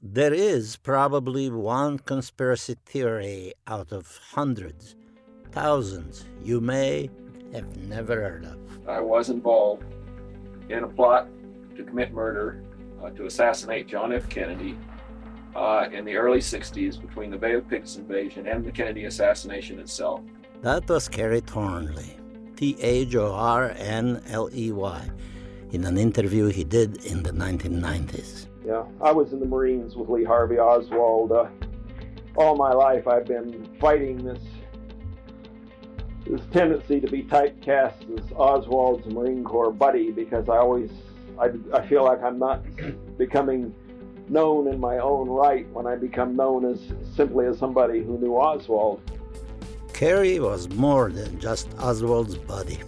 There is probably one conspiracy theory out of hundreds, thousands you may have never heard of. I was involved in a plot to commit murder, to assassinate John F. Kennedy in the early 60s between the Bay of Pigs invasion and the Kennedy assassination itself. That was Kerry Thornley, Thornley, in an interview he did in the 1990s. Yeah, I was in the Marines with Lee Harvey Oswald. All my life I've been fighting this tendency to be typecast as Oswald's Marine Corps buddy, because I feel like I'm not becoming known in my own right when I become known as simply as somebody who knew Oswald. Kerry was more than just Oswald's buddy.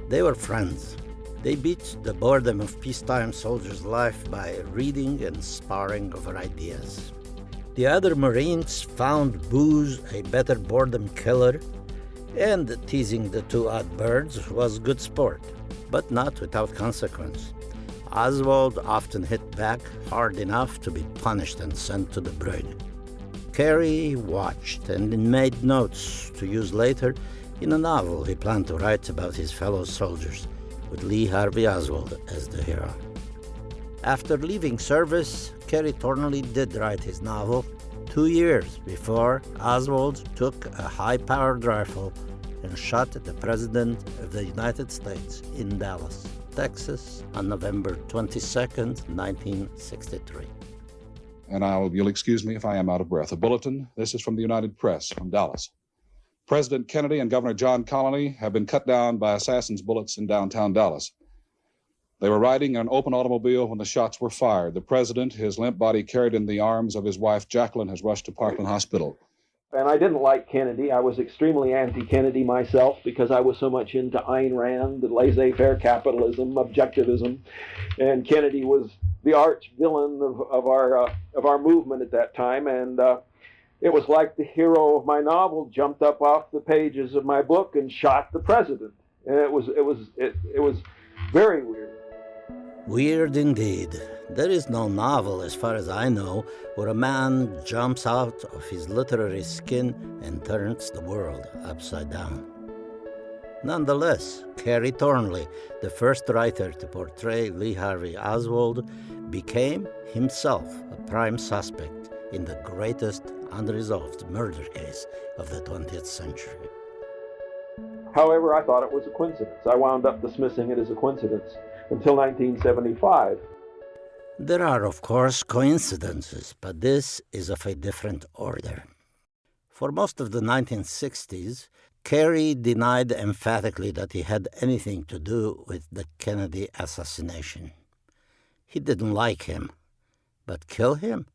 They were friends. They beat the boredom of peacetime soldiers' life by reading and sparring over ideas. The other Marines found booze a better boredom killer, and teasing the two odd birds was good sport, but not without consequence. Oswald often hit back hard enough to be punished and sent to the brig. Kerry watched and made notes to use later in a novel he planned to write about his fellow soldiers, with Lee Harvey Oswald as the hero. After leaving service, Kerry Thornley did write his novel 2 years before Oswald took a high-powered rifle and shot the President of the United States in Dallas, Texas, on November 22nd, 1963. And you'll excuse me if I am out of breath. A bulletin. This is from the United Press from Dallas. President Kennedy and Governor John Connally have been cut down by assassins' bullets in downtown Dallas. They were riding in an open automobile when the shots were fired. The president, his limp body carried in the arms of his wife Jacqueline, has rushed to Parkland Hospital. And I didn't like Kennedy. I was extremely anti-Kennedy myself because I was so much into Ayn Rand, laissez-faire capitalism, objectivism, and Kennedy was the arch villain of our movement at that time. And it was like the hero of my novel jumped up off the pages of my book and shot the president. And it was very weird. Weird indeed. There is no novel, as far as I know, where a man jumps out of his literary skin and turns the world upside down. Nonetheless, Kerry Thornley, the first writer to portray Lee Harvey Oswald, became himself a prime suspect in the greatest unresolved murder case of the 20th century. However, I thought it was a coincidence. I wound up dismissing it as a coincidence until 1975. There are, of course, coincidences, but this is of a different order. For most of the 1960s, Kerry denied emphatically that he had anything to do with the Kennedy assassination. He didn't like him, but kill him?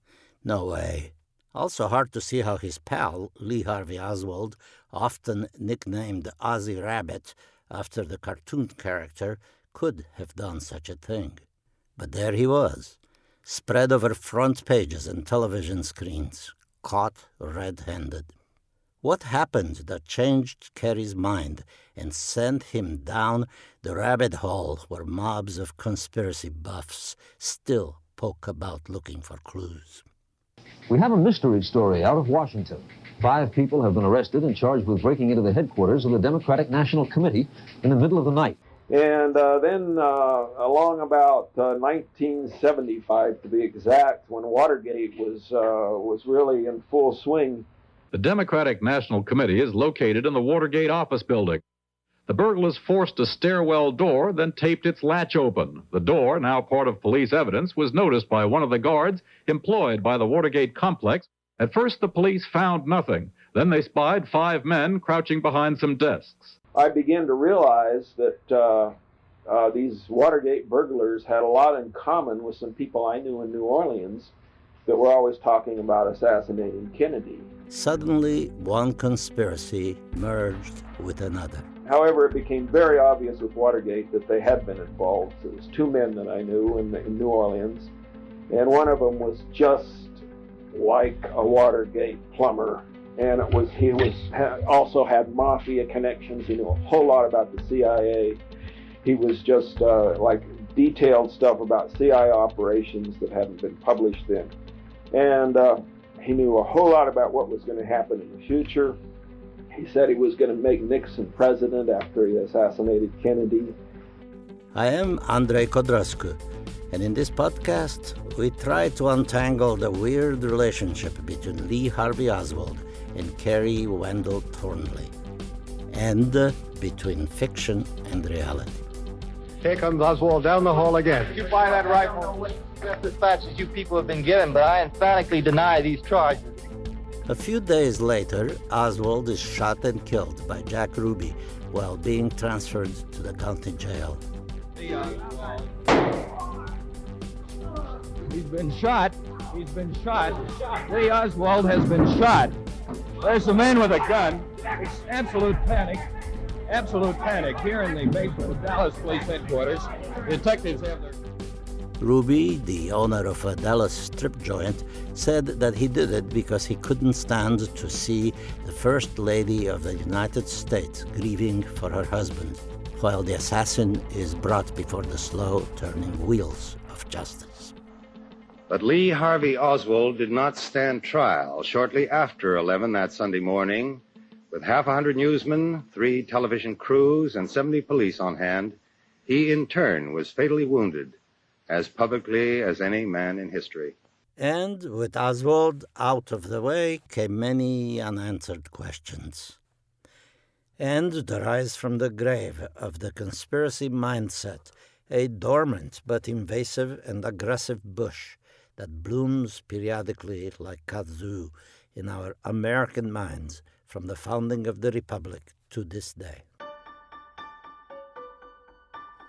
No way. Also hard to see how his pal, Lee Harvey Oswald, often nicknamed Ozzie Rabbit after the cartoon character, could have done such a thing. But there he was, spread over front pages and television screens, caught red-handed. What happened that changed Kerry's mind and sent him down the rabbit hole where mobs of conspiracy buffs still poke about looking for clues? We have a mystery story out of Washington. 5 people have been arrested and charged with breaking into the headquarters of the Democratic National Committee in the middle of the night. And then along about 1975, to be exact, when Watergate was really in full swing. The Democratic National Committee is located in the Watergate office building. The burglars forced a stairwell door, then taped its latch open. The door, now part of police evidence, was noticed by one of the guards employed by the Watergate complex. At first, the police found nothing. Then they spied 5 men crouching behind some desks. I began to realize that these Watergate burglars had a lot in common with some people I knew in New Orleans that were always talking about assassinating Kennedy. Suddenly, one conspiracy merged with another. However, it became very obvious with Watergate that they had been involved. It was 2 men that I knew in New Orleans, and one of them was just like a Watergate plumber. And he also had mafia connections. He knew a whole lot about the CIA. He was just like detailed stuff about CIA operations that hadn't been published then. And he knew a whole lot about what was going to happen in the future. He said he was going to make Nixon president after he assassinated Kennedy. I am Andrei Kodrescu, and in this podcast, we try to untangle the weird relationship between Lee Harvey Oswald and Carrie Wendell Thornley, and between fiction and reality. Here comes Oswald down the hall again. Did you buy that rifle? Just as fast as you people have been given, but I emphatically deny these charges. A few days later, Oswald is shot and killed by Jack Ruby while being transferred to the county jail. He's been shot. He's been shot. Lee Oswald has been shot. There's a man with a gun. It's absolute panic. Absolute panic here in the basement of Dallas Police Headquarters. Detectives have their... Ruby, the owner of a Dallas strip joint, said that he did it because he couldn't stand to see the First Lady of the United States grieving for her husband, while the assassin is brought before the slow-turning wheels of justice. But Lee Harvey Oswald did not stand trial. Shortly after 11 that Sunday morning, with half a hundred newsmen, 3 television crews, and 70 police on hand, he in turn was fatally wounded, as publicly as any man in history. And with Oswald out of the way came many unanswered questions. And the rise from the grave of the conspiracy mindset, a dormant but invasive and aggressive bush that blooms periodically like kazoo in our American minds from the founding of the Republic to this day.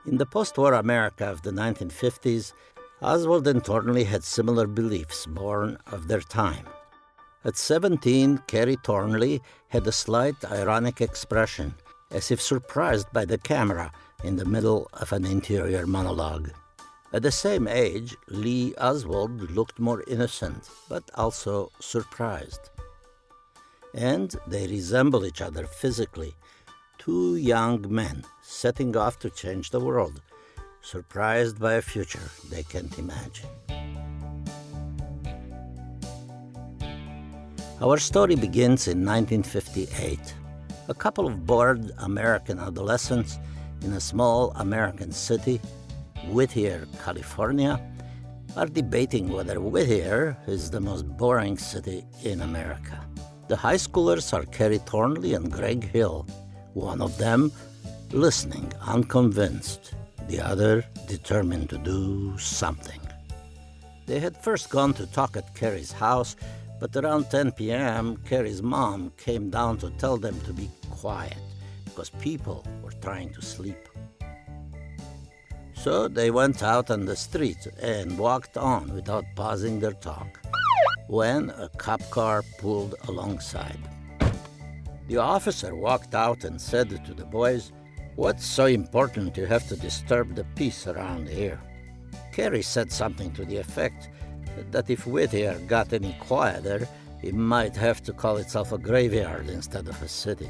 In the post-war America of the 1950s, Oswald and Thornley had similar beliefs born of their time. At 17, Carrie Thornley had a slight ironic expression, as if surprised by the camera in the middle of an interior monologue. At the same age, Lee Oswald looked more innocent, but also surprised. And they resemble each other physically. 2 young men setting off to change the world, surprised by a future they can't imagine. Our story begins in 1958. A couple of bored American adolescents in a small American city, Whittier, California, are debating whether Whittier is the most boring city in America. The high schoolers are Carrie Thornley and Greg Hill, one of them listening, unconvinced, the other determined to do something. They had first gone to talk at Carrie's house, but around 10 p.m., Carrie's mom came down to tell them to be quiet because people were trying to sleep. So they went out on the street and walked on without pausing their talk, when a cop car pulled alongside. The officer walked out and said to the boys, "What's so important you have to disturb the peace around here?" Carrie said something to the effect that if Whittier got any quieter, it might have to call itself a graveyard instead of a city.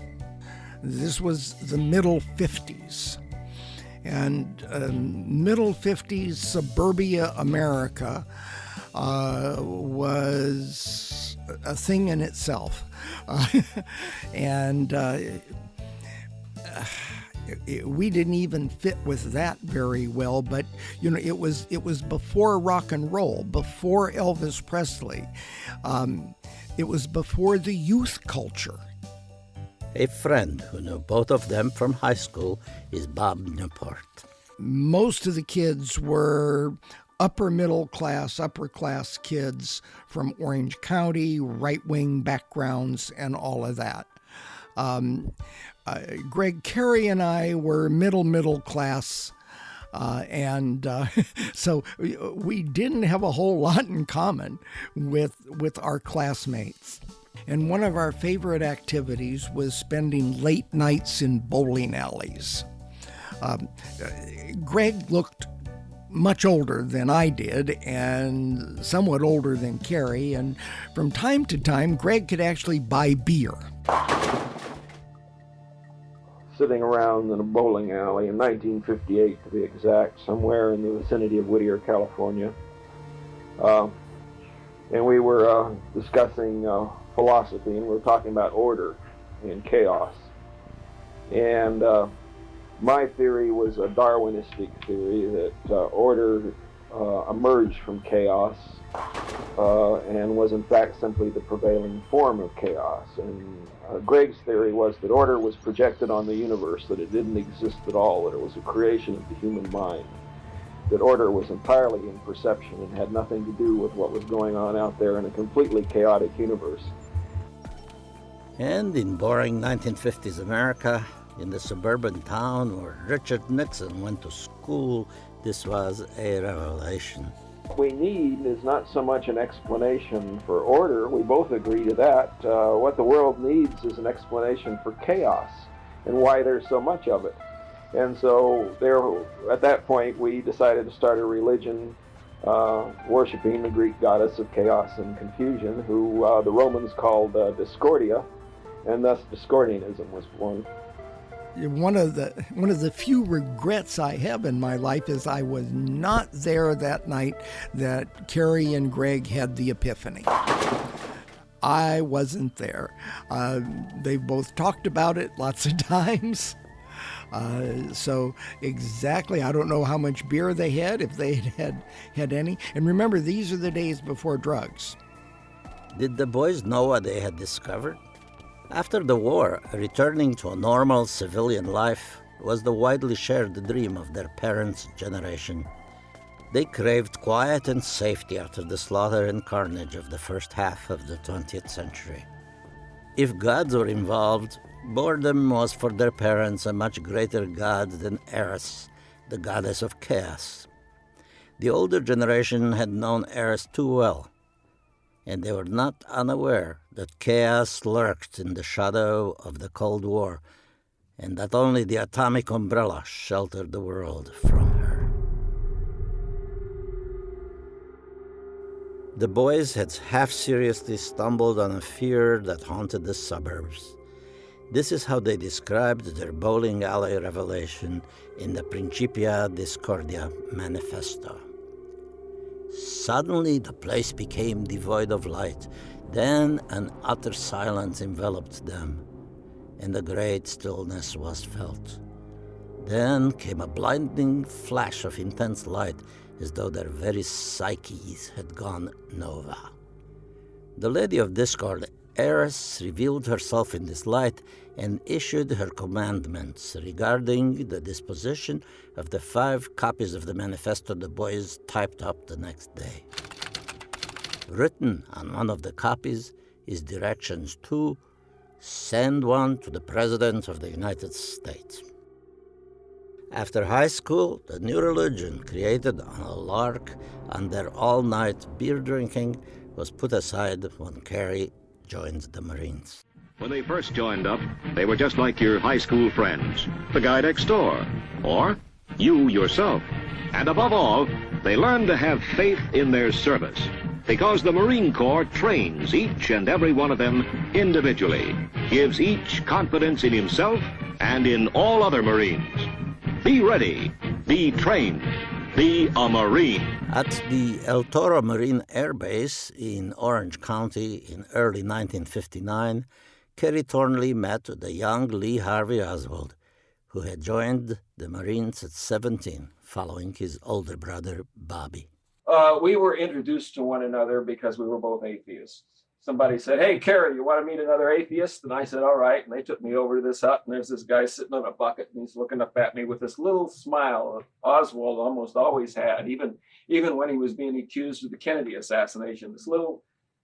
This was the middle 50s. And middle 50s suburbia America was a thing in itself. We didn't even fit with that very well, but it was before rock and roll, before Elvis Presley. It was before the youth culture. A friend who knew both of them from high school is Bob Newport. Most of the kids were upper class kids from Orange County, right-wing backgrounds, and all of that. Greg, Carrie, and I were middle class, so we didn't have a whole lot in common with our classmates. And one of our favorite activities was spending late nights in bowling alleys. Greg looked much older than I did and somewhat older than Carrie, and from time to time, Greg could actually buy beer. Sitting around in a bowling alley in 1958, to be exact, somewhere in the vicinity of Whittier, California. and we were discussing philosophy, and we were talking about order and chaos. And my theory was a Darwinistic theory that order emerged from chaos and was in fact simply the prevailing form of chaos. And Greg's theory was that order was projected on the universe, that it didn't exist at all, that it was a creation of the human mind, that order was entirely in perception and had nothing to do with what was going on out there in a completely chaotic universe. And in boring 1950s America, in the suburban town where Richard Nixon went to school, this was a revelation. What we need is not so much an explanation for order. We both agree to that. What the world needs is an explanation for chaos and why there's so much of it. And so at that point, we decided to start a religion worshiping the Greek goddess of chaos and confusion, who the Romans called Discordia, and thus Discordianism was born. One of the few regrets I have in my life is I was not there that night that Carrie and Greg had the epiphany. I wasn't there. They both talked about it lots of times. So exactly, I don't know how much beer they had, if they had any. And remember, these are the days before drugs. Did the boys know what they had discovered? After the war, returning to a normal civilian life was the widely shared dream of their parents' generation. They craved quiet and safety after the slaughter and carnage of the first half of the 20th century. If gods were involved, boredom was for their parents a much greater god than Eris, the goddess of chaos. The older generation had known Eris too well, and they were not unaware that chaos lurked in the shadow of the Cold War, and that only the atomic umbrella sheltered the world from her. The boys had half-seriously stumbled on a fear that haunted the suburbs. This is how they described their bowling alley revelation in the Principia Discordia Manifesto. Suddenly the place became devoid of light. Then an utter silence enveloped them, and a great stillness was felt. Then came a blinding flash of intense light, as though their very psyches had gone nova. The Lady of Discord, Eris, revealed herself in this light and issued her commandments regarding the disposition of the 5 copies of the manifesto the boys typed up the next day. Written on one of the copies is directions to send one to the President of the United States. After high school, the new religion, created on a lark under all-night beer drinking, was put aside when Carrie joined the Marines. When they first joined up, they were just like your high school friends, the guy next door, or you yourself. And above all, they learned to have faith in their service, because the Marine Corps trains each and every one of them individually, gives each confidence in himself and in all other Marines. Be ready, be trained, be a Marine. At the El Toro Marine Air Base in Orange County in early 1959, Kerry Thornley met the young Lee Harvey Oswald, who had joined the Marines at 17, following his older brother, Bobby. We were introduced to one another because we were both atheists. Somebody said, "Hey, Kerry, you want to meet another atheist?" And I said, "All right." And they took me over to this hut, and there's this guy sitting on a bucket, and he's looking up at me with this little smile that Oswald almost always had, even when he was being accused of the Kennedy assassination. This little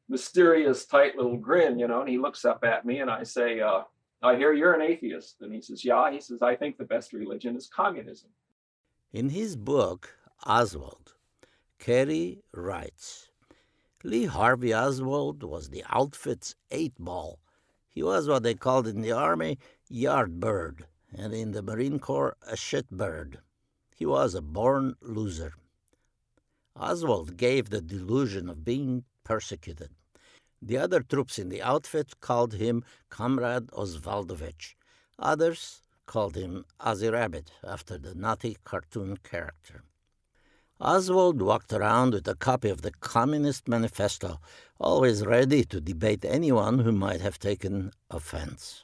mysterious, tight little grin, and he looks up at me, and I say, "I hear you're an atheist." And he says, "Yeah." He says, "I think the best religion is communism." In his book, Oswald, Kerry writes, Lee Harvey Oswald was the outfit's 8-ball. He was what they called in the Army yard bird, and in the Marine Corps a shit bird. He was a born loser. Oswald gave the delusion of being persecuted. The other troops in the outfit called him Comrade Oswaldovich. Others called him Ozzy Rabbit, after the naughty cartoon character. Oswald walked around with a copy of the Communist Manifesto, always ready to debate anyone who might have taken offense.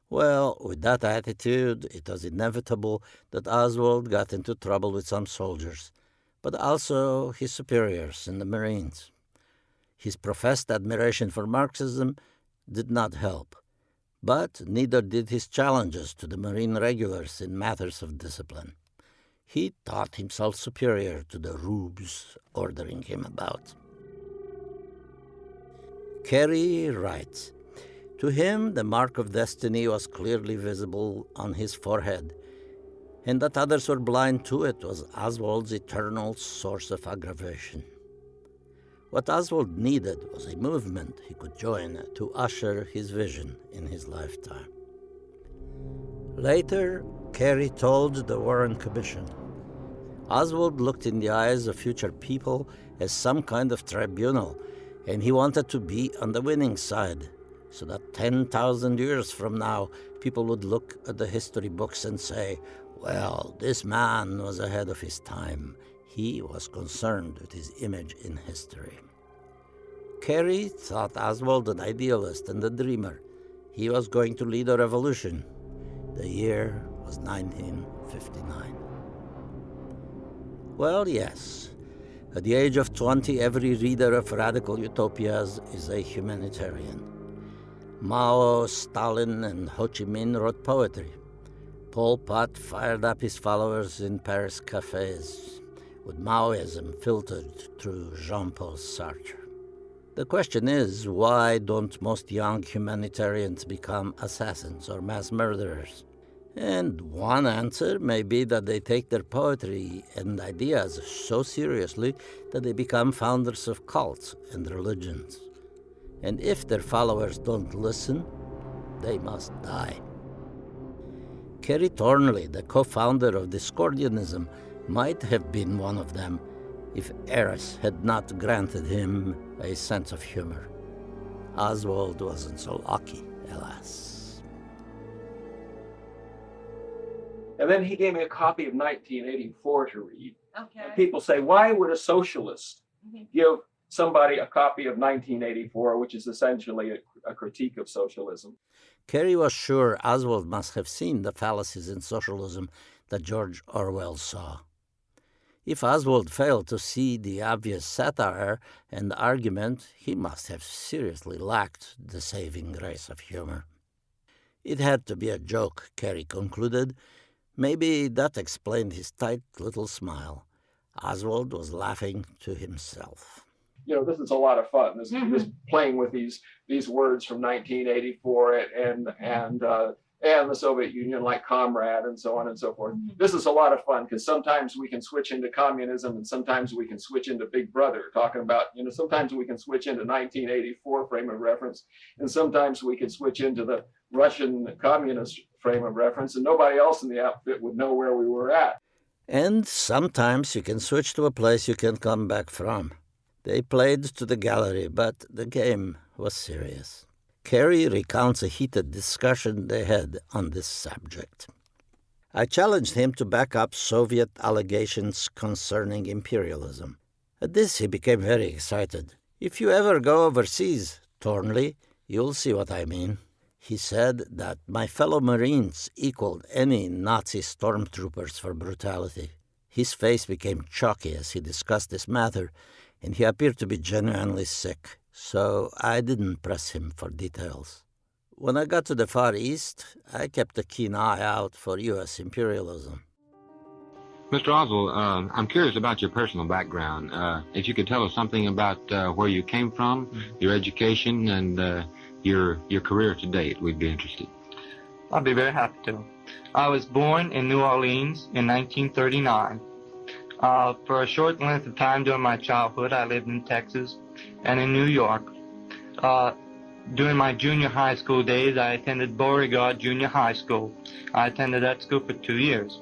Well, with that attitude, it was inevitable that Oswald got into trouble with some soldiers, but also his superiors in the Marines. His professed admiration for Marxism did not help, but neither did his challenges to the Marine regulars in matters of discipline. He thought himself superior to the rubes ordering him about. Carey writes, "To him the mark of destiny was clearly visible on his forehead, and that others were blind to it was Oswald's eternal source of aggravation. What Oswald needed was a movement he could join to usher his vision in his lifetime." Later, Carey told the Warren Commission, Oswald looked in the eyes of future people as some kind of tribunal, and he wanted to be on the winning side, so that 10,000 years from now, people would look at the history books and say, well, this man was ahead of his time. He was concerned with his image in history. Carey thought Oswald an idealist and a dreamer. He was going to lead a revolution. The year was 1959. Well, yes. At the age of 20, every reader of radical utopias is a humanitarian. Mao, Stalin, and Ho Chi Minh wrote poetry. Pol Pot fired up his followers in Paris cafes, with Maoism filtered through Jean-Paul Sartre. The question is, why don't most young humanitarians become assassins or mass murderers? And one answer may be that they take their poetry and ideas so seriously that they become founders of cults and religions. And if their followers don't listen, they must die. Kerry Thornley, the co-founder of Discordianism, might have been one of them if Eris had not granted him a sense of humor. Oswald wasn't so lucky, alas. And then he gave me a copy of 1984 to read. Okay. And people say, why would a socialist give somebody a copy of 1984, which is essentially a critique of socialism? Carey was sure Oswald must have seen the fallacies in socialism that George Orwell saw. If Oswald failed to see the obvious satire and argument, he must have seriously lacked the saving grace of humor. It had to be a joke, Carey concluded. Maybe that explained his tight little smile. Oswald was laughing to himself. You know, this is a lot of fun. This playing with these words from 1984 and the Soviet Union, like comrade and so on and so forth. This is a lot of fun because sometimes we can switch into communism and sometimes we can switch into Big Brother, talking about, you know, sometimes we can switch into 1984 frame of reference and sometimes we can switch into the Russian communist frame of reference and nobody else in the outfit would know where we were at. And sometimes you can switch to a place you can come back from. They played to the gallery, but the game was serious. Carey recounts a heated discussion they had on this subject. I challenged him to back up Soviet allegations concerning imperialism. At this, he became very excited. If you ever go overseas, Thornley, you'll see what I mean. He said that my fellow Marines equaled any Nazi stormtroopers for brutality. His face became chalky as he discussed this matter, and he appeared to be genuinely sick, so I didn't press him for details. When I got to the Far East, I kept a keen eye out for U.S. imperialism. Mr. Oswald, I'm curious about your personal background. If you could tell us something about where you came from, your education, and your career to date, we'd be interested. I'll be very happy to. I was born in New Orleans in 1939. For a short length of time during my childhood, I lived in Texas and in New York. During my junior high school days, I attended Beauregard Junior High School. I attended that school for 2 years.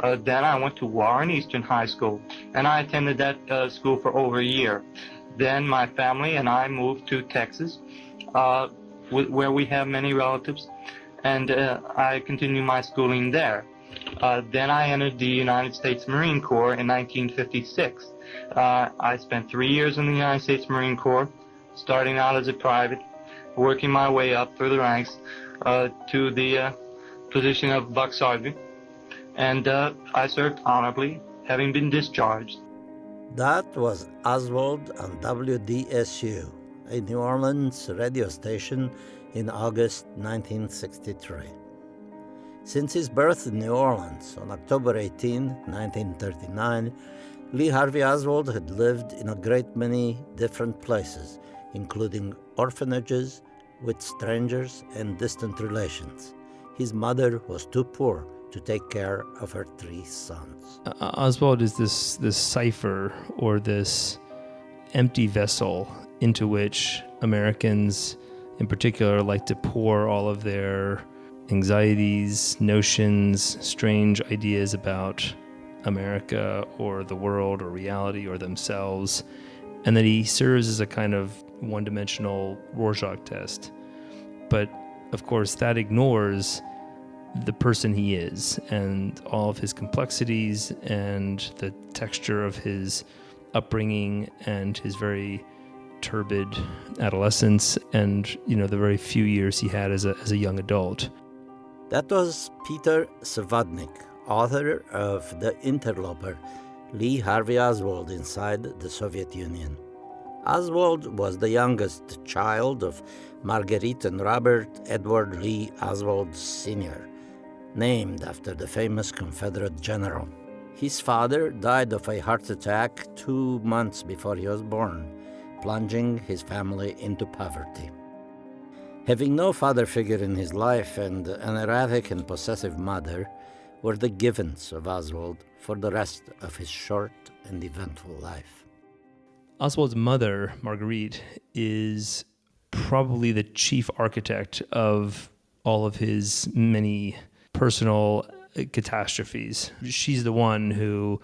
Then I went to Warren Eastern High School, and I attended that school for over a year. Then my family and I moved to Texas, where we have many relatives, and I continued my schooling there. Then I entered the United States Marine Corps in 1956. I spent 3 years in the United States Marine Corps, starting out as a private, working my way up through the ranks to the position of buck sergeant, and I served honorably, having been discharged. That was Oswald on WDSU, a New Orleans radio station in August 1963. Since his birth in New Orleans on October 18, 1939, Lee Harvey Oswald had lived in a great many different places, including orphanages, with strangers and distant relations. His mother was too poor to take care of her 3 sons. Oswald is this cipher or this empty vessel into which Americans in particular like to pour all of their anxieties, notions, strange ideas about America or the world or reality or themselves, and that he serves as a kind of one-dimensional Rorschach test. But of course that ignores the person he is and all of his complexities and the texture of his upbringing and his very turbid adolescence and, the very few years he had as a young adult. That was Peter Savodnik, author of The Interloper, Lee Harvey Oswald inside the Soviet Union. Oswald was the youngest child of Marguerite and Robert Edward Lee Oswald Sr., named after the famous Confederate general. His father died of a heart attack 2 months before he was born, plunging his family into poverty. Having no father figure in his life and an erratic and possessive mother were the givens of Oswald for the rest of his short and eventful life. Oswald's mother, Marguerite, is probably the chief architect of all of his many personal catastrophes. She's the one who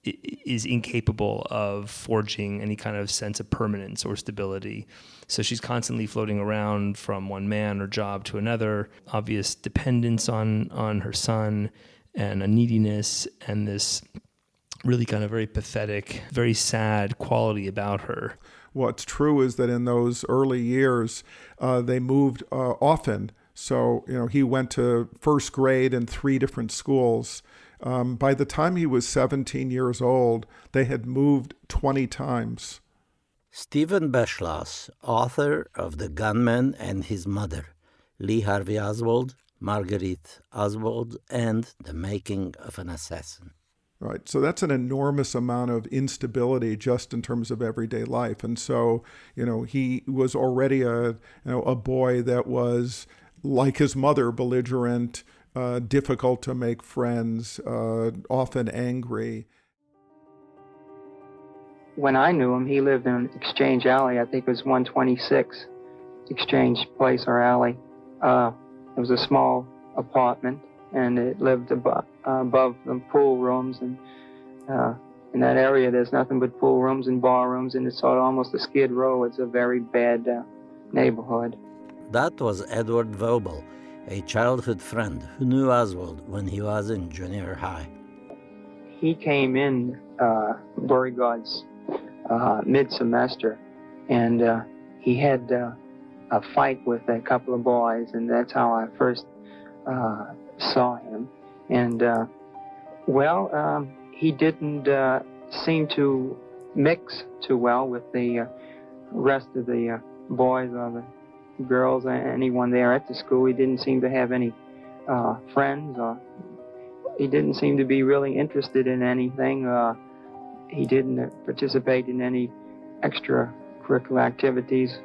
is incapable of forging any kind of sense of permanence or stability. So she's constantly floating around from one man or job to another, obvious dependence on her son and a neediness and this really kind of very pathetic, very sad quality about her. What's true is that in those early years, they moved often. So, he went to first grade in 3 different schools. By the time he was 17 years old, they had moved 20 times. Stephen Beschloss, author of The Gunman and His Mother, Lee Harvey Oswald, Marguerite Oswald, and The Making of an Assassin. Right. So that's an enormous amount of instability just in terms of everyday life. And so, he was already a boy that was, like his mother, belligerent, difficult to make friends, often angry. When I knew him, he lived in Exchange Alley. I think it was 126 Exchange Place or Alley. It was a small apartment, and it lived above the pool rooms. And in that area, there's nothing but pool rooms and bar rooms, and it's sort of almost a Skid Row. It's a very bad neighborhood. That was Edward Vobel, a childhood friend who knew Oswald when he was in junior high. He came in Beauregard's mid-semester, and he had a fight with a couple of boys, and that's how I first saw him. And, he didn't seem to mix too well with the rest of the boys or the girls, anyone there at the school. He didn't seem to have any friends, or he didn't seem to be really interested in anything. He didn't participate in any extracurricular activities.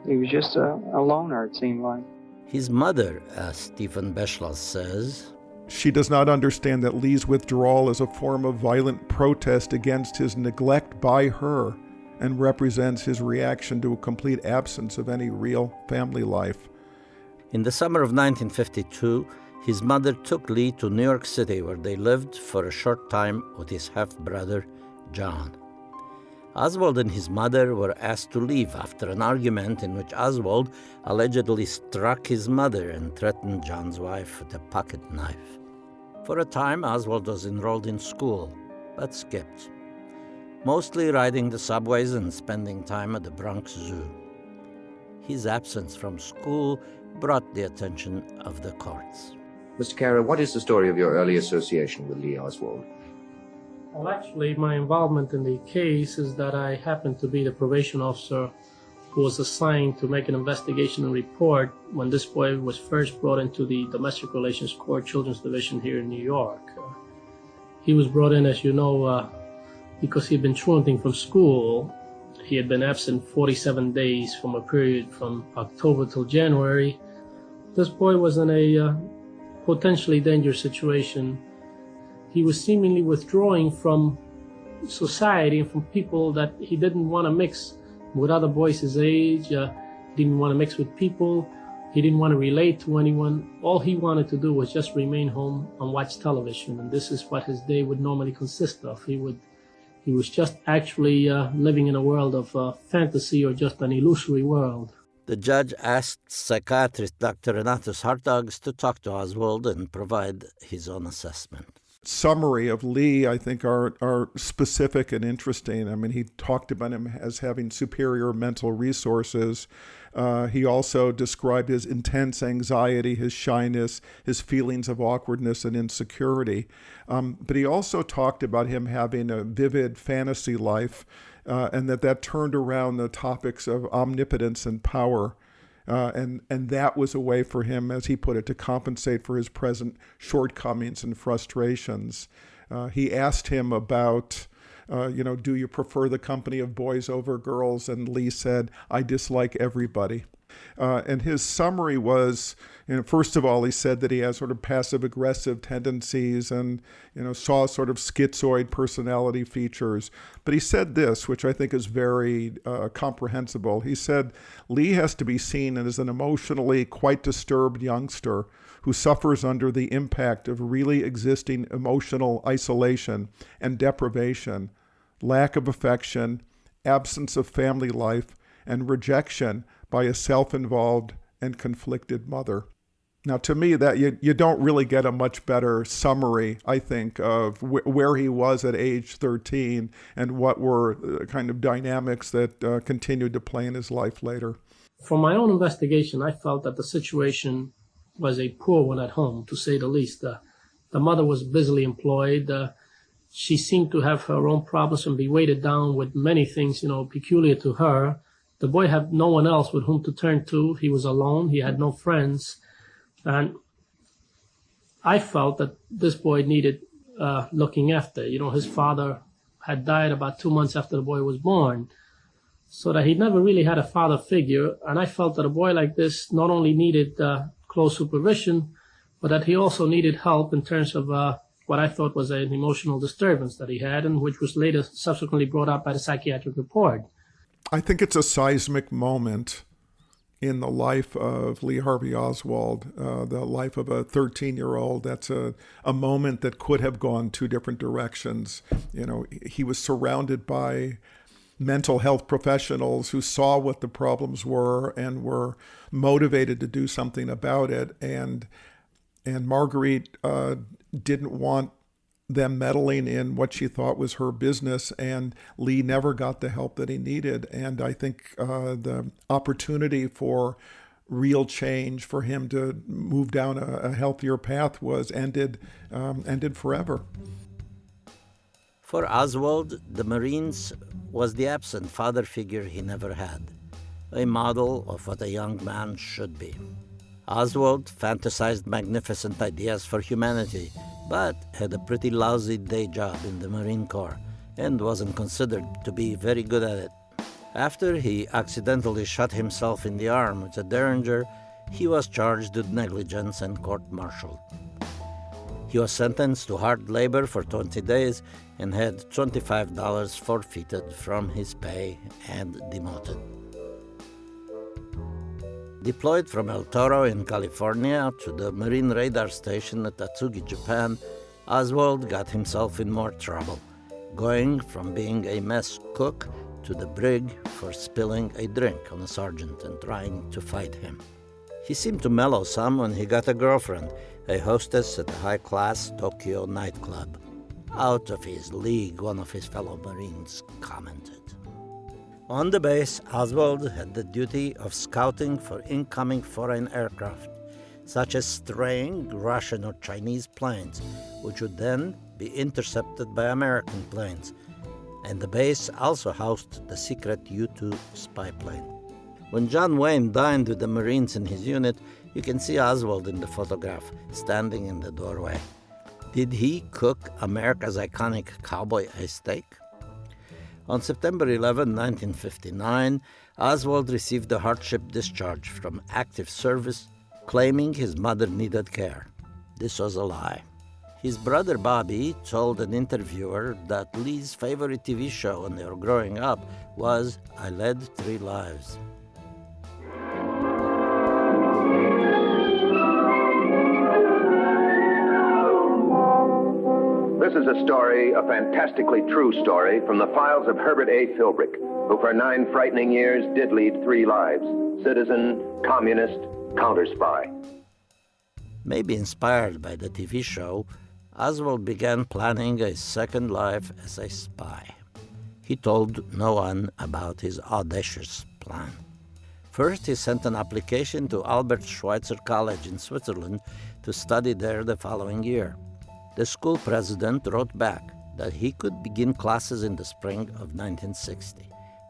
He was just a loner, it seemed like. His mother, as Stephen Beschloss says, she does not understand that Lee's withdrawal is a form of violent protest against his neglect by her, and represents his reaction to a complete absence of any real family life. In the summer of 1952, his mother took Lee to New York City, where they lived for a short time with his half-brother, John. Oswald and his mother were asked to leave after an argument in which Oswald allegedly struck his mother and threatened John's wife with a pocket knife. For a time, Oswald was enrolled in school, but skipped, mostly riding the subways and spending time at the Bronx Zoo. His absence from school brought the attention of the courts. Mr. Carroll, what is the story of your early association with Lee Oswald? Well, actually, my involvement in the case is that I happened to be the probation officer who was assigned to make an investigation and report when this boy was first brought into the Domestic Relations Court Children's Division here in New York. He was brought in, as you know, because he had been truanting from school. He had been absent 47 days from a period from October till January. This boy was in a potentially dangerous situation. He was seemingly withdrawing from society and from people that he didn't want to mix with other boys his age. He didn't want to mix with people. He didn't want to relate to anyone. All he wanted to do was just remain home and watch television. And this is what his day would normally consist of. He was just actually living in a world of fantasy or just an illusory world. The judge asked psychiatrist Dr. Renatus Hartogs to talk to Oswald and provide his own assessment. Summary of Lee, I think, are specific and interesting. I mean, he talked about him as having superior mental resources. He also described his intense anxiety, his shyness, his feelings of awkwardness and insecurity. But he also talked about him having a vivid fantasy life, and that turned around the topics of omnipotence and power. And that was a way for him, as he put it, to compensate for his present shortcomings and frustrations. He asked him about, do you prefer the company of boys over girls? And Lee said, I dislike everybody. And his summary was, first of all, he said that he has sort of passive-aggressive tendencies and, saw sort of schizoid personality features. But he said this, which I think is very comprehensible. He said, Lee has to be seen as an emotionally quite disturbed youngster who suffers under the impact of really existing emotional isolation and deprivation, lack of affection, absence of family life, and rejection by a self-involved and conflicted mother. Now, to me, that you don't really get a much better summary, I think, of where he was at age 13 and what were the kind of dynamics that continued to play in his life later. From my own investigation, I felt that the situation was a poor one at home, to say the least. The mother was busily employed. She seemed to have her own problems and be weighted down with many things, peculiar to her. The boy had no one else with whom to turn to. He was alone. He had no friends. And I felt that this boy needed looking after. His father had died about 2 months after the boy was born, so that he never really had a father figure. And I felt that a boy like this not only needed close supervision, but that he also needed help in terms of what I thought was an emotional disturbance that he had, and which was later subsequently brought up by the psychiatric report. I think it's a seismic moment in the life of Lee Harvey Oswald, the life of a 13-year-old. That's a moment that could have gone two different directions. He was surrounded by mental health professionals who saw what the problems were and were motivated to do something about it. And Marguerite didn't want them meddling in what she thought was her business, and Lee never got the help that he needed. And I think the opportunity for real change, for him to move down a healthier path, was ended forever. For Oswald, the Marines was the absent father figure he never had, a model of what a young man should be. Oswald fantasized magnificent ideas for humanity, but had a pretty lousy day job in the Marine Corps and wasn't considered to be very good at it. After he accidentally shot himself in the arm with a Derringer, he was charged with negligence and court-martialed. He was sentenced to hard labor for 20 days and had $25 forfeited from his pay and demoted. Deployed from El Toro in California to the Marine Radar Station at Atsugi, Japan, Oswald got himself in more trouble, going from being a mess cook to the brig for spilling a drink on a sergeant and trying to fight him. He seemed to mellow some when he got a girlfriend, a hostess at a high-class Tokyo nightclub. Out of his league, one of his fellow Marines commented. On the base, Oswald had the duty of scouting for incoming foreign aircraft, such as straying Russian or Chinese planes, which would then be intercepted by American planes. And the base also housed the secret U-2 spy plane. When John Wayne dined with the Marines in his unit, you can see Oswald in the photograph, standing in the doorway. Did he cook America's iconic cowboy steak? On September 11, 1959, Oswald received a hardship discharge from active service, claiming his mother needed care. This was a lie. His brother Bobby told an interviewer that Lee's favorite TV show when they were growing up was I Led 3 Lives. This is a story, a fantastically true story, from the files of Herbert A. Philbrick, who for 9 frightening years did lead 3 lives: citizen, communist, counter-spy. Maybe inspired by the TV show, Oswald began planning a second life as a spy. He told no one about his audacious plan. First, he sent an application to Albert Schweitzer College in Switzerland to study there the following year. The school president wrote back that he could begin classes in the spring of 1960.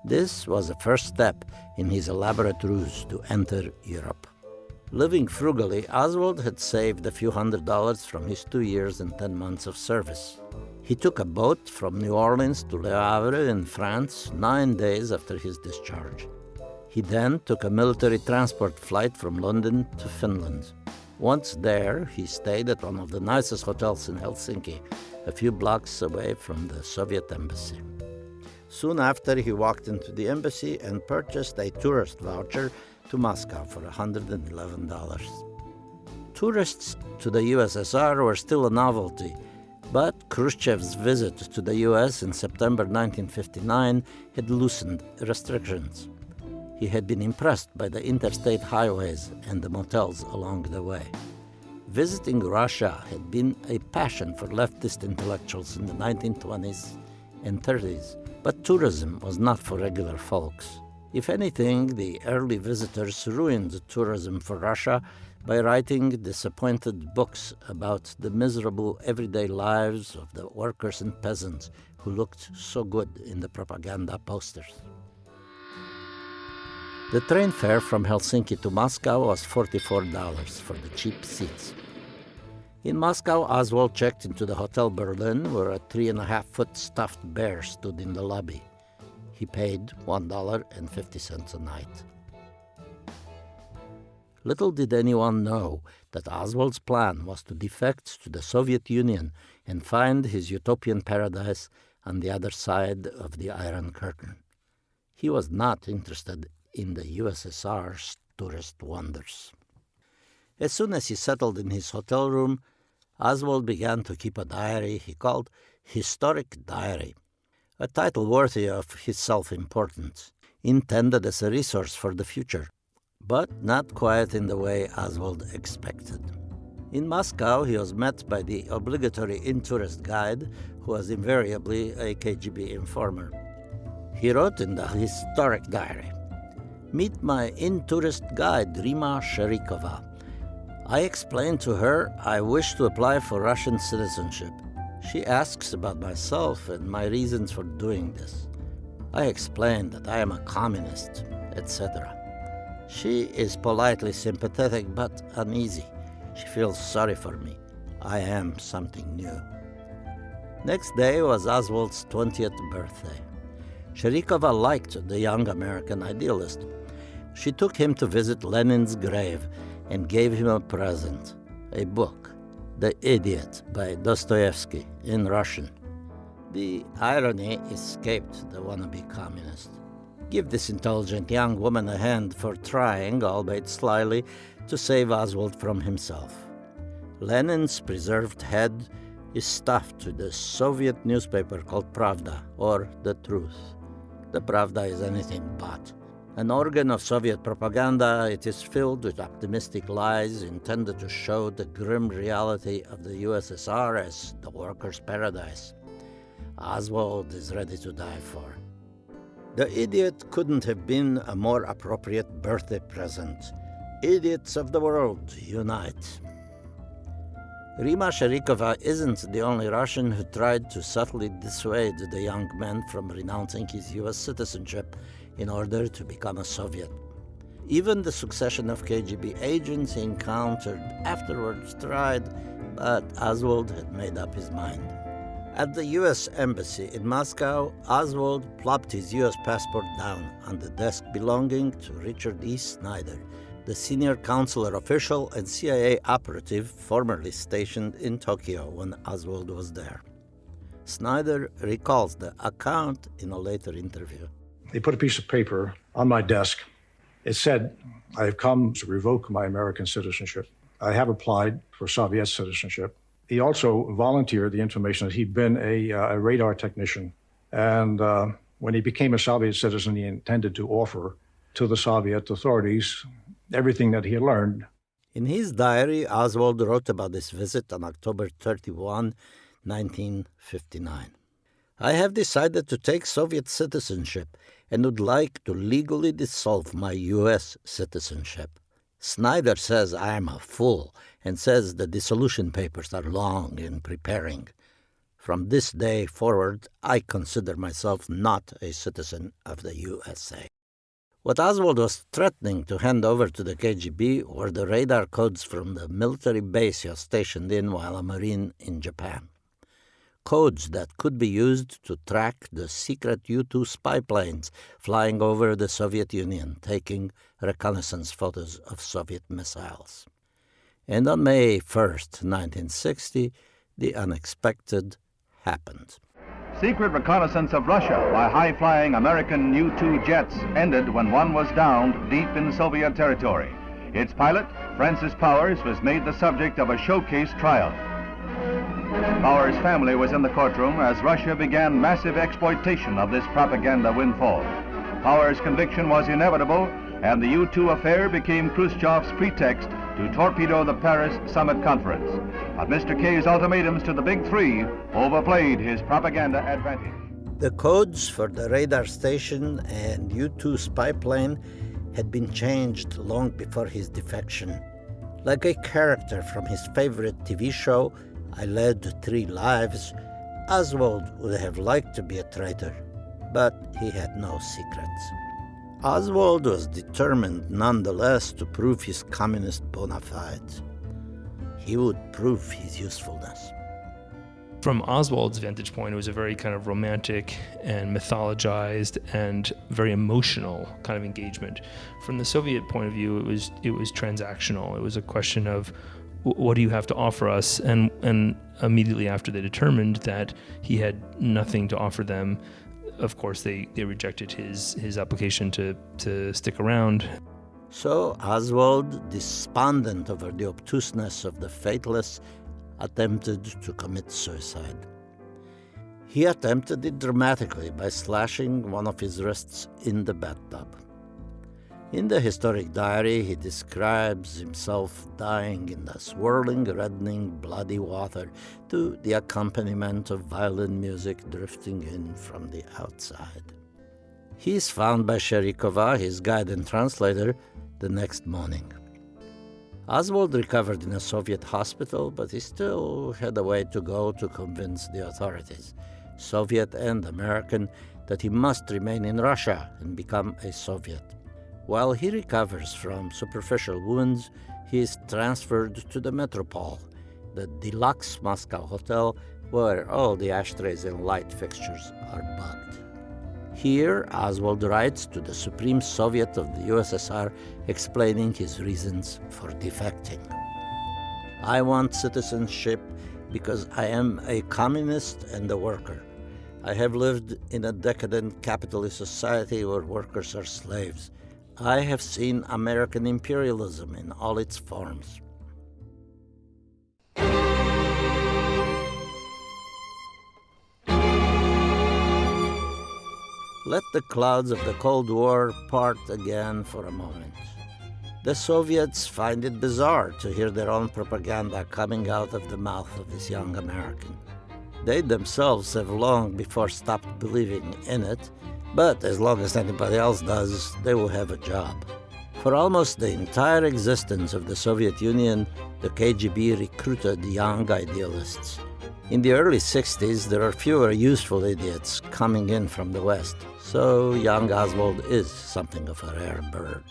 This was the first step in his elaborate ruse to enter Europe. Living frugally, Oswald had saved a few $100s from his 2 years and 10 months of service. He took a boat from New Orleans to Le Havre in France 9 days after his discharge. He then took a military transport flight from London to Finland. Once there, he stayed at one of the nicest hotels in Helsinki, a few blocks away from the Soviet embassy. Soon after, he walked into the embassy and purchased a tourist voucher to Moscow for $111. Tourists to the USSR were still a novelty, but Khrushchev's visit to the US in September 1959 had loosened restrictions. He had been impressed by the interstate highways and the motels along the way. Visiting Russia had been a passion for leftist intellectuals in the 1920s and 30s, but tourism was not for regular folks. If anything, the early visitors ruined tourism for Russia by writing disappointed books about the miserable everyday lives of the workers and peasants who looked so good in the propaganda posters. The train fare from Helsinki to Moscow was $44 for the cheap seats. In Moscow, Oswald checked into the Hotel Berlin, where a 3.5-foot stuffed bear stood in the lobby. He paid $1.50 a night. Little did anyone know that Oswald's plan was to defect to the Soviet Union and find his utopian paradise on the other side of the Iron Curtain. He was not interested in the USSR's tourist wonders. As soon as he settled in his hotel room, Oswald began to keep a diary he called Historic Diary, a title worthy of his self-importance, intended as a resource for the future, but not quite in the way Oswald expected. In Moscow, he was met by the obligatory in-tourist guide, who was invariably a KGB informer. He wrote in the Historic Diary, "Meet my in-tourist guide, Rima Sherikova. I explained to her I wish to apply for Russian citizenship. She asks about myself and my reasons for doing this. I explain that I am a communist, etc. She is politely sympathetic but uneasy. She feels sorry for me. I am something new." Next day was Oswald's 20th birthday. Sherikova liked the young American idealist. She took him to visit Lenin's grave and gave him a present, a book, The Idiot by Dostoevsky, in Russian. The irony escaped the wannabe communist. Give this intelligent young woman a hand for trying, albeit slyly, to save Oswald from himself. Lenin's preserved head is stuffed with a Soviet newspaper called Pravda, or The Truth. The Pravda is anything but. An organ of Soviet propaganda, it is filled with optimistic lies intended to show the grim reality of the USSR as the workers' paradise. Oswald is ready to die for. The idiot couldn't have been a more appropriate birthday present. Idiots of the world, unite. Rima Sharikova isn't the only Russian who tried to subtly dissuade the young man from renouncing his U.S. citizenship in order to become a Soviet. Even the succession of KGB agents he encountered afterwards tried, but Oswald had made up his mind. At the U.S. Embassy in Moscow, Oswald plopped his U.S. passport down on the desk belonging to Richard E. Snyder, the senior consular official and CIA operative formerly stationed in Tokyo when Oswald was there. Snyder recalls the account in a later interview. They put a piece of paper on my desk. It said, "I have come to revoke my American citizenship. I have applied for Soviet citizenship." He also volunteered the information that he'd been a radar technician. And when he became a Soviet citizen, he intended to offer to the Soviet authorities everything that he had learned. In his diary, Oswald wrote about this visit on October 31, 1959. "I have decided to take Soviet citizenship and would like to legally dissolve my U.S. citizenship. Snyder says I am a fool and says the dissolution papers are long in preparing. From this day forward, I consider myself not a citizen of the USA." What Oswald was threatening to hand over to the KGB were the radar codes from the military base he was stationed in while a Marine in Japan. Codes that could be used to track the secret U-2 spy planes flying over the Soviet Union, taking reconnaissance photos of Soviet missiles. And on May 1st, 1960, the unexpected happened. Secret reconnaissance of Russia by high-flying American U-2 jets ended when one was downed deep in Soviet territory. Its pilot, Francis Powers, was made the subject of a showcase trial. Powers' family was in the courtroom as Russia began massive exploitation of this propaganda windfall. Powers' conviction was inevitable, and the U-2 affair became Khrushchev's pretext to torpedo the Paris Summit Conference. But Mr. K's ultimatums to the Big Three overplayed his propaganda advantage. The codes for the radar station and U-2 spy plane had been changed long before his defection. Like a character from his favorite TV show, I Led 3 Lives, Oswald would have liked to be a traitor, but he had no secrets. Oswald was determined nonetheless to prove his communist bona fides. He would prove his usefulness. From Oswald's vantage point, it was a very kind of romantic and mythologized and very emotional kind of engagement. From the Soviet point of view, it was transactional. It was a question of, what do you have to offer us? And immediately after they determined that he had nothing to offer them, of course, they rejected his application to stick around. So Oswald, despondent over the obtuseness of the faithless, attempted to commit suicide. He attempted it dramatically by slashing one of his wrists in the bathtub. In the historic diary, he describes himself dying in the swirling, reddening, bloody water to the accompaniment of violin music drifting in from the outside. He is found by Sharikova, his guide and translator, the next morning. Oswald recovered in a Soviet hospital, but he still had a way to go to convince the authorities, Soviet and American, that he must remain in Russia and become a Soviet. While he recovers from superficial wounds, he is transferred to the Metropole, the deluxe Moscow hotel where all the ashtrays and light fixtures are bugged. Here, Oswald writes to the Supreme Soviet of the USSR explaining his reasons for defecting. "I want citizenship because I am a communist and a worker. I have lived in a decadent capitalist society where workers are slaves. I have seen American imperialism in all its forms." Let the clouds of the Cold War part again for a moment. The Soviets find it bizarre to hear their own propaganda coming out of the mouth of this young American. They themselves have long before stopped believing in it, but as long as anybody else does, they will have a job. For almost the entire existence of the Soviet Union, the KGB recruited young idealists. In the early 60s, there are fewer useful idiots coming in from the West, so young Oswald is something of a rare bird.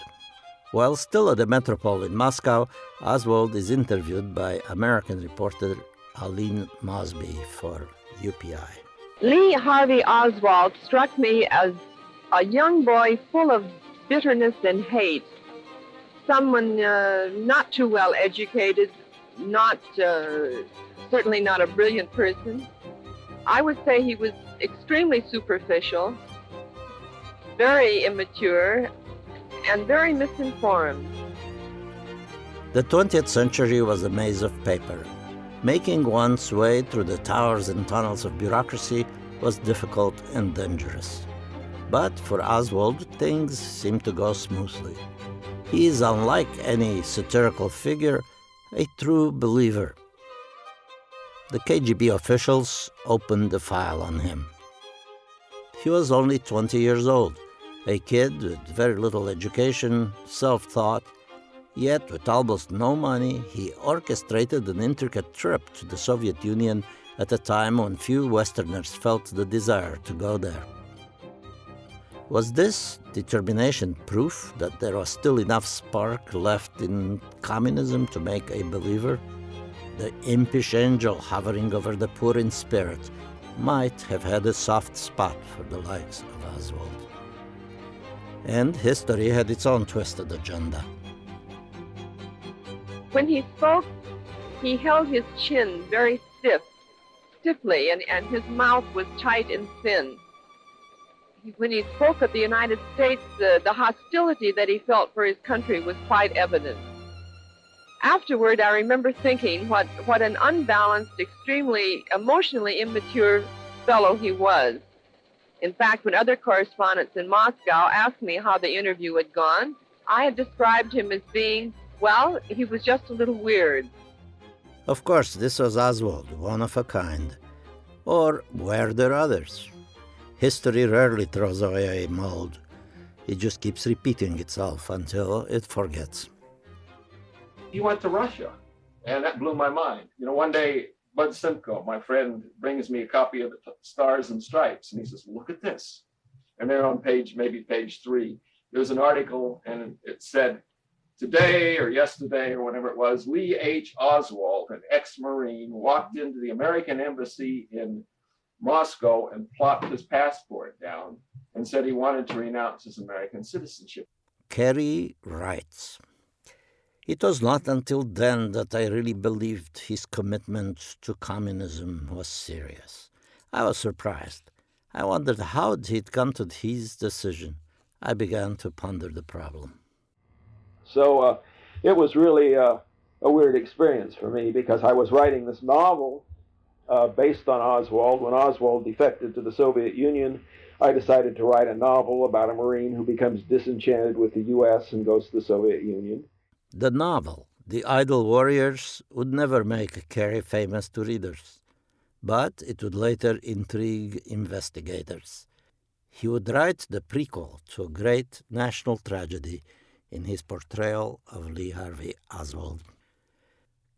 While still at the Metropole in Moscow, Oswald is interviewed by American reporter Aline Mosby for UPI. Lee Harvey Oswald struck me as a young boy full of bitterness and hate. Someone not too well educated, certainly not a brilliant person. I would say he was extremely superficial, very immature, and very misinformed. The 20th century was a maze of paper. Making one's way through the towers and tunnels of bureaucracy was difficult and dangerous. But for Oswald, things seemed to go smoothly. He is, unlike any satirical figure, a true believer. The KGB officials opened the file on him. He was only 20 years old, a kid with very little education, self-taught, yet with almost no money, he orchestrated an intricate trip to the Soviet Union at a time when few Westerners felt the desire to go there. Was this determination proof that there was still enough spark left in communism to make a believer? The impish angel hovering over the poor in spirit might have had a soft spot for the likes of Oswald. And history had its own twisted agenda. When he spoke, he held his chin very stiffly, and his mouth was tight and thin. When he spoke of the United States, the hostility that he felt for his country was quite evident. Afterward, I remember thinking what an unbalanced, extremely emotionally immature fellow he was. In fact, when other correspondents in Moscow asked me how the interview had gone, I had described him as being, well, he was just a little weird. Of course, this was Oswald, one of a kind. Or were there others? History rarely throws away a mold. It just keeps repeating itself until it forgets. He went to Russia, and that blew my mind. One day, Bud Simcoe, my friend, brings me a copy of the Stars and Stripes, and he says, look at this. And there on page 3, there's an article, and it said, today or yesterday or whenever it was, Lee H. Oswald, an ex-Marine, walked into the American embassy in Moscow and plopped his passport down and said he wanted to renounce his American citizenship. Carey writes, it was not until then that I really believed his commitment to communism was serious. I was surprised. I wondered how he'd come to his decision. I began to ponder the problem. So it was really a weird experience for me because I was writing this novel based on Oswald. When Oswald defected to the Soviet Union, I decided to write a novel about a Marine who becomes disenchanted with the U.S. and goes to the Soviet Union. The novel, The Idle Warriors, would never make Carey famous to readers, but it would later intrigue investigators. He would write the prequel to a great national tragedy in his portrayal of Lee Harvey Oswald.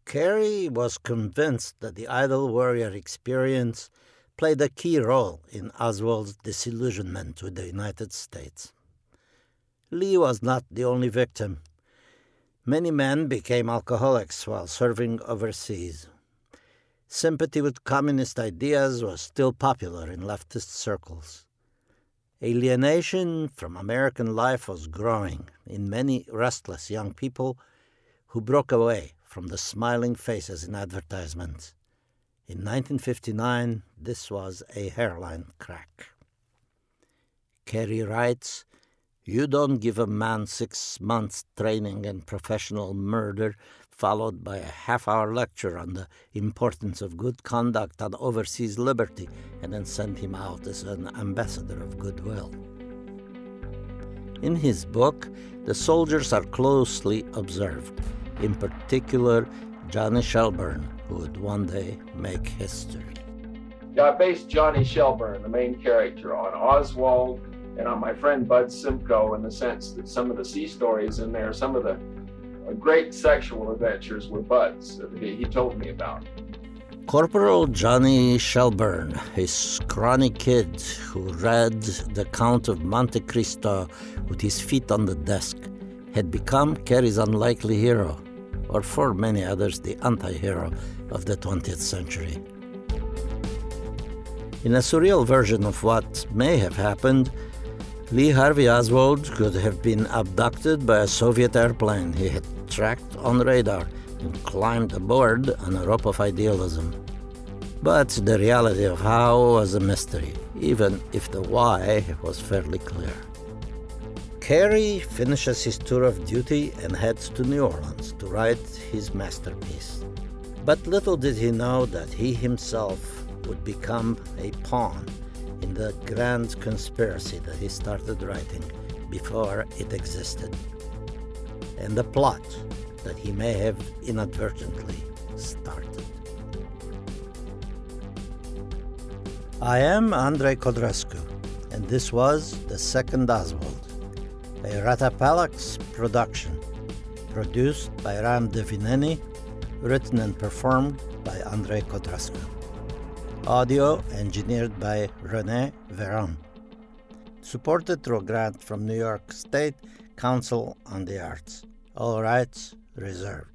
Carey was convinced that the Idle Warrior experience played a key role in Oswald's disillusionment with the United States. Lee was not the only victim. Many men became alcoholics while serving overseas. Sympathy with communist ideas was still popular in leftist circles. Alienation from American life was growing in many restless young people who broke away from the smiling faces in advertisements. In 1959, this was a hairline crack. Carey writes, You don't give a man 6 months training in professional murder, followed by a half-hour lecture on the importance of good conduct and overseas liberty, and then send him out as an ambassador of goodwill. In his book, the soldiers are closely observed, in particular Johnny Shelburne, who would one day make history. Yeah, I based Johnny Shelburne, the main character, on Oswald and on my friend Bud Simcoe, in the sense that some of the sea stories in there, some of the great sexual adventures were Bud's that he told me about. Corporal Johnny Shelburne, a scrawny kid who read the Count of Monte Cristo with his feet on the desk, had become Carey's unlikely hero, or for many others, the anti-hero of the 20th century. In a surreal version of what may have happened, Lee Harvey Oswald could have been abducted by a Soviet airplane he had tracked on radar and climbed aboard on a rope of idealism. But the reality of how was a mystery, even if the why was fairly clear. Carey finishes his tour of duty and heads to New Orleans to write his masterpiece. But little did he know that he himself would become a pawn in the grand conspiracy that he started writing before it existed, and the plot that he may have inadvertently started. I am Andrei Codrescu, and this was The Second Oswald, a Ratapalax production, produced by Ram Devineni, written and performed by Andrei Codrescu. Audio engineered by René Veron. Supported through a grant from New York State Council on the Arts. All rights reserved.